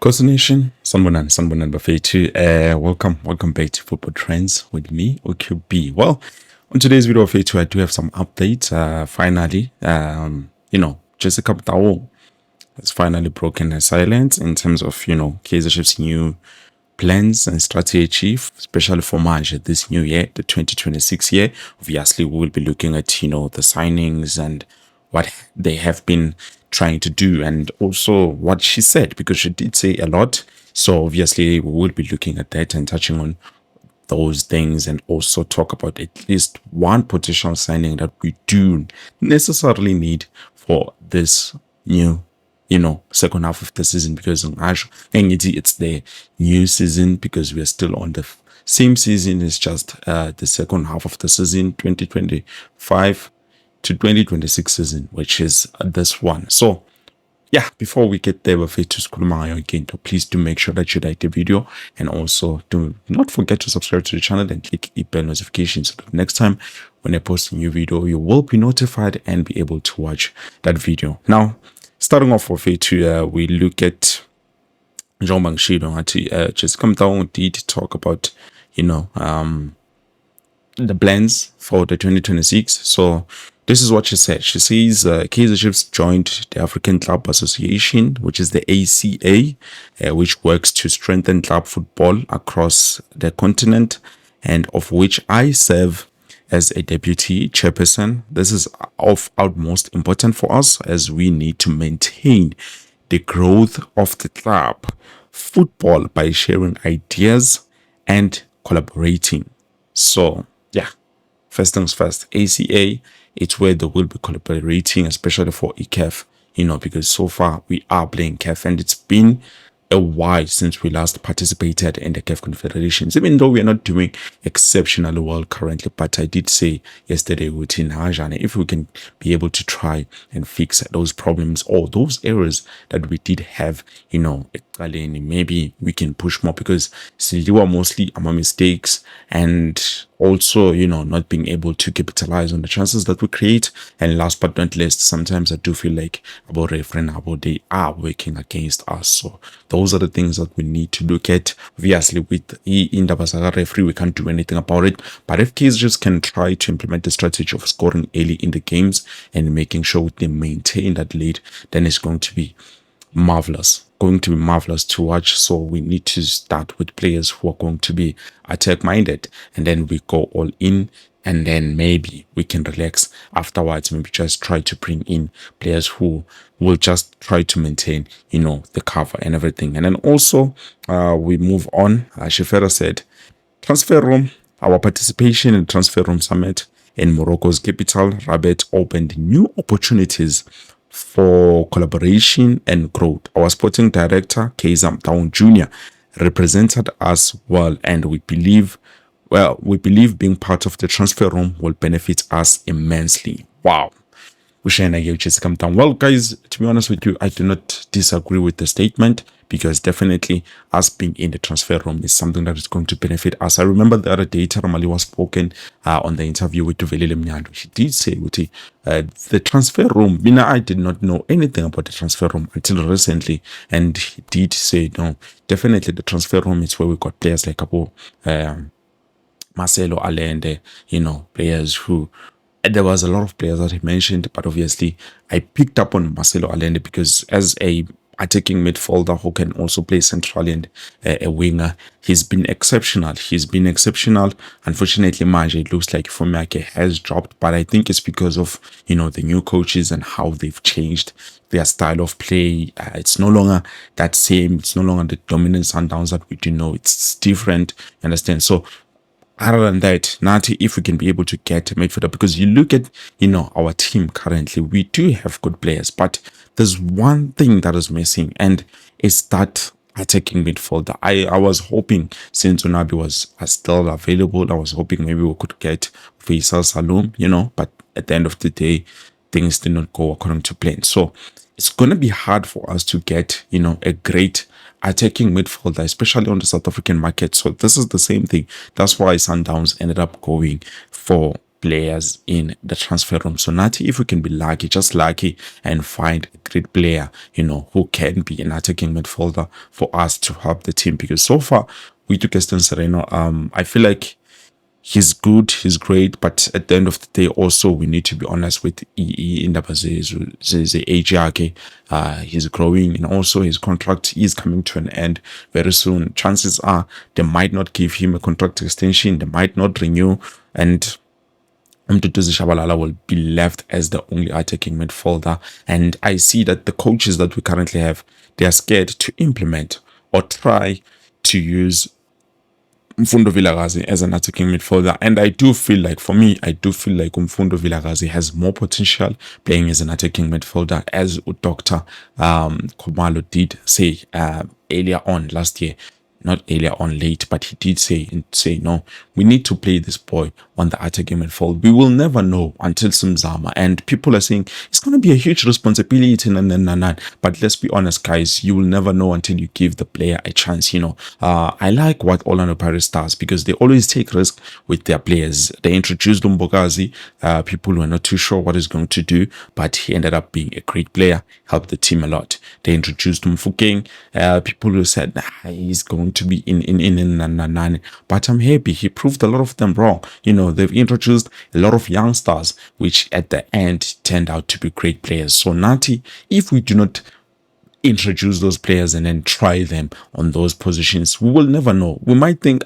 Coast Nation, Sanbonan Bafetu. Welcome back to Football Trends with me, OQB. Well, on today's video, Bafetu, I do have some updates. Finally, Jessica Motaung has finally broken her silence in terms of, Kaizer Chiefs' new plans and strategy, especially for March this new year, the 2026 year. Obviously, we will be looking at, the signings and what they have been trying to do and also what she said, because she did say a lot. So obviously, we will be looking at that and touching on those things and also talk about at least one potential signing that we do necessarily need for this new second half of the season, because it's the new season because we are still on the same season. It's just the second half of the season 2025 to 2026 season, which is this one. So yeah, before we get there, again, please do make sure that you like the video and also do not forget to subscribe to the channel and click the bell notification so that next time when I post a new video, you will be notified and be able to watch that video. Now, starting off with it, we look at Jean Bangshido. Just come down, did talk about, the plans for the 2026. So this is what she said. She says Kaizer Chiefs joined the African Club Association, which is the ACA, which works to strengthen club football across the continent, and of which I serve as a deputy chairperson. This is of utmost importance for us as we need to maintain the growth of the club football by sharing ideas and collaborating. So yeah, first things first, ACA, it's where they will be collaborating, especially for ECAF, because so far we are playing CAF and it's been a while since we last participated in the CAF Confederations, even though we are not doing exceptionally well currently. But I did say yesterday with Hajane, if we can be able to try and fix those problems or those errors that we did have, maybe we can push more, because they were mostly our mistakes and also, not being able to capitalize on the chances that we create. And last but not least, sometimes I do feel like about referee about they are working against us. So those are the things that we need to look at. Obviously, with Indabasaga referee, we can't do anything about it. But if Kaizer can try to implement the strategy of scoring early in the games and making sure they maintain that lead, then it's going to be marvelous to watch. So we need to start with players who are going to be attack minded, and then we go all in, and then maybe we can relax afterwards. Maybe just try to bring in players who will just try to maintain the cover and everything. And then also we move on. Shefera said transfer room, our participation in transfer room summit in Morocco's capital Rabat opened new opportunities for collaboration and growth. Our sporting director, Kaizer Motaung Jr., represented us well, and we believe being part of the transfer room will benefit us immensely. Wow. Well, guys, to be honest with you, I do not disagree with the statement, because definitely us being in the transfer room is something that is going to benefit us. I remember the other day, Taramali was spoken on the interview with Tuvelile Mnyando. She did say, the transfer room, I did not know anything about the transfer room until recently. And he did say, no, definitely the transfer room is where we got players like Marcelo Allende, players who, there was a lot of players that he mentioned, but obviously I picked up on Marcelo Allende because as a attacking midfielder who can also play centrally and a winger, he's been exceptional. Unfortunately, Manje, it looks like Fomake has dropped, but I think it's because of the new coaches and how they've changed their style of play. It's no longer that same. It's no longer the dominant Sundowns that we do know. It's different. You understand? So other than that, Nati, if we can be able to get a midfielder, because you look at, our team currently, we do have good players, but there's one thing that is missing, and it's that attacking midfielder. I was hoping, since Unabi was still available, I was hoping maybe we could get Faisal Salum, but at the end of the day, things did not go according to plan. So it's going to be hard for us to get, a great attacking midfielder, especially on the South African market. So this is the same thing. That's why Sundowns ended up going for players in the transfer room. So Nati, if we can be lucky, just lucky, and find a great player, who can be an attacking midfielder for us to help the team. Because so far with Gaston Sereno, I feel like he's good, he's great, but at the end of the day, also we need to be honest with indaba age yakhe. He's growing, and also his contract is coming to an end very soon. Chances are they might not give him a contract extension, they might not renew, and Mduduzi Shabalala will be left as the only attacking midfielder. And I see that the coaches that we currently have, they are scared to implement or try to use Mfundo Vilagazi as an attacking midfielder. And I do feel like, for me, I do feel like Mfundo Vilagazi has more potential playing as an attacking midfielder, as Dr. Komalo did say earlier on last year. Not earlier on, late, but he did say no, we need to play this boy on the attacking midfield. We will never know until Simzama, and people are saying it's going to be a huge responsibility, but let's be honest, guys, you will never know until you give the player a chance. I like what Orlando Pirates does, because they always take risk with their players. They introduced Lumbogazi. People were not too sure what he's going to do, but he ended up being a great player, helped the team a lot. They introduced Mfukeng. People who said he's going to be in, but I'm happy he proved a lot of them wrong. They've introduced a lot of young stars, which at the end turned out to be great players. So Nati, if we do not introduce those players and then try them on those positions, we will never know. We might think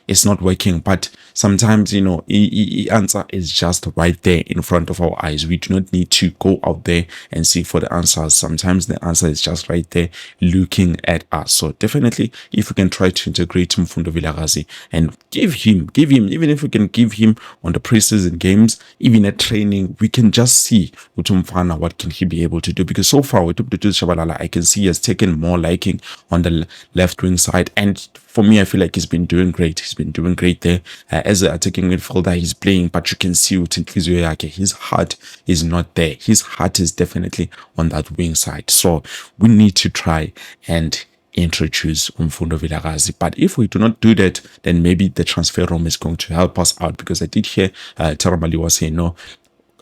it's not working, but sometimes the answer is just right there in front of our eyes. We do not need to go out there and seek for the answers. Sometimes the answer is just right there looking at us. So definitely, if we can try to integrate Mfundo Vilagazi and give him, even if we can give him on the preseason games, even at training, we can just see Utumfana, what can he be able to do. Because so far with Shabalala, I can see he has taken more liking on the left wing side, and for me, I feel like he's been doing great. He's been doing great there. As an attacking midfielder, he's playing, but you can see his heart is not there. His heart is definitely on that wing side. So we need to try and introduce Mfundo Vilagazi. But if we do not do that, then maybe the transfer room is going to help us out, because I did hear Taramali was saying, no,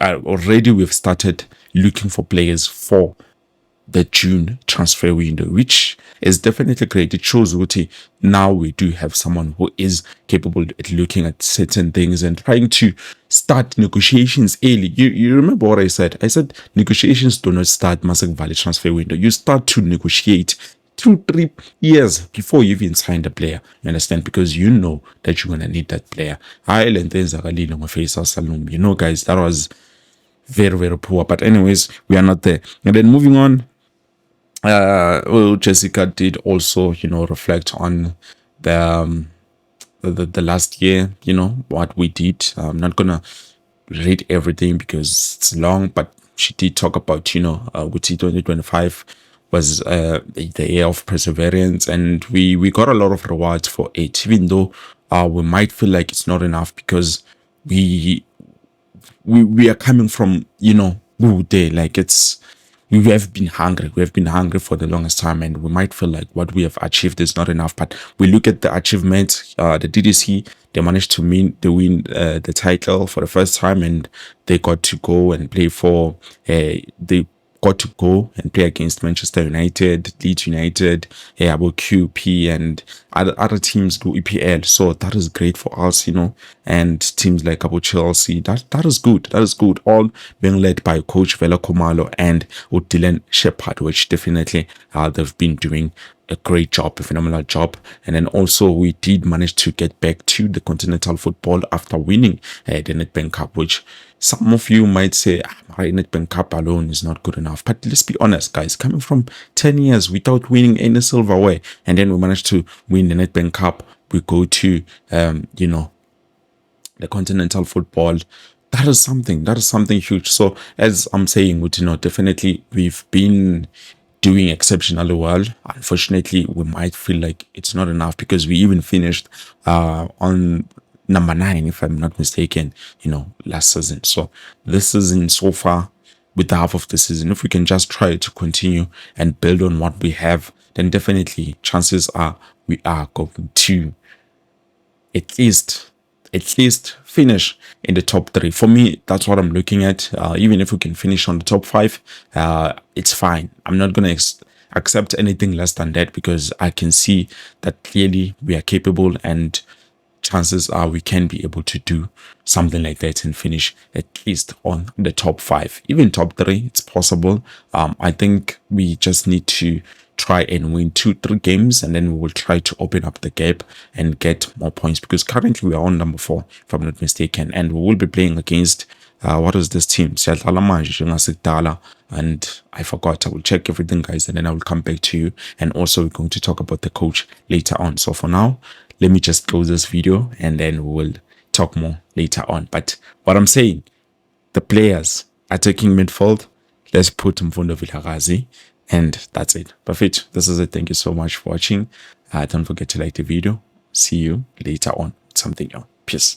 already we've started looking for players for the June transfer window, which is definitely great. It shows Uti now we do have someone who is capable at looking at certain things and trying to start negotiations early. You remember what I said? I said negotiations do not start Masek Valley transfer window. You start to negotiate 2-3 years before you even sign the player. You understand? Because you know that you're gonna need that player. Guys, that was very, very poor. But anyways, we are not there. And then moving on, Jessica did also, reflect on the last year, what we did. I'm not gonna read everything because it's long, but she did talk about, Guti 2025 was the year of perseverance, and we got a lot of rewards for it, even though we might feel like it's not enough, because we are coming from, good day, like we have been hungry. We have been hungry for the longest time, and we might feel like what we have achieved is not enough. But we look at the achievements. The DDC, they managed to win the title for the first time, and they got to go and play for the got to go and play against Manchester United, Leeds United, about QP and other teams do EPL. So that is great for us, and teams like about Chelsea. That is good. That is good. All being led by Coach Vela Komalo and Dylan Shepard, which definitely they've been doing a great job, a phenomenal job. And then also we did manage to get back to the continental football after winning the Nedbank Cup, which some of you might say Nedbank Cup alone is not good enough. But let's be honest, guys, coming from 10 years without winning any silverware, and then we managed to win the Nedbank Cup, we go to the continental football. That is something huge. So as I'm saying, definitely we've been doing exceptionally well. Unfortunately, we might feel like it's not enough, because we even finished on number 9, if I'm not mistaken, last season. So this season so far, with the half of the season, if we can just try to continue and build on what we have, then definitely chances are we are going to at least at least finish in the top 3. For me, that's what I'm looking at. Even if we can finish on the top 5, it's fine. I'm not going to accept anything less than that, because I can see that clearly we are capable, and chances are we can be able to do something like that and finish at least on the top 5, even top 3. It's possible. I think we just need to try and win 2-3 games, and then we will try to open up the gap and get more points, because currently we are on number 4, if I'm not mistaken, and we will be playing against what is this team? Siyadlala manje njengasekudala, and I forgot. I will check everything, guys, and then I will come back to you. And also, we're going to talk about the coach later on. So for now, let me just close this video, and then we will talk more later on. But what I'm saying, the players attacking midfield, let's put Mfundo Vilakazi, and that's it. Perfect. This is it. Thank you so much for watching. Don't forget to like the video. See you later on. Something else. Peace.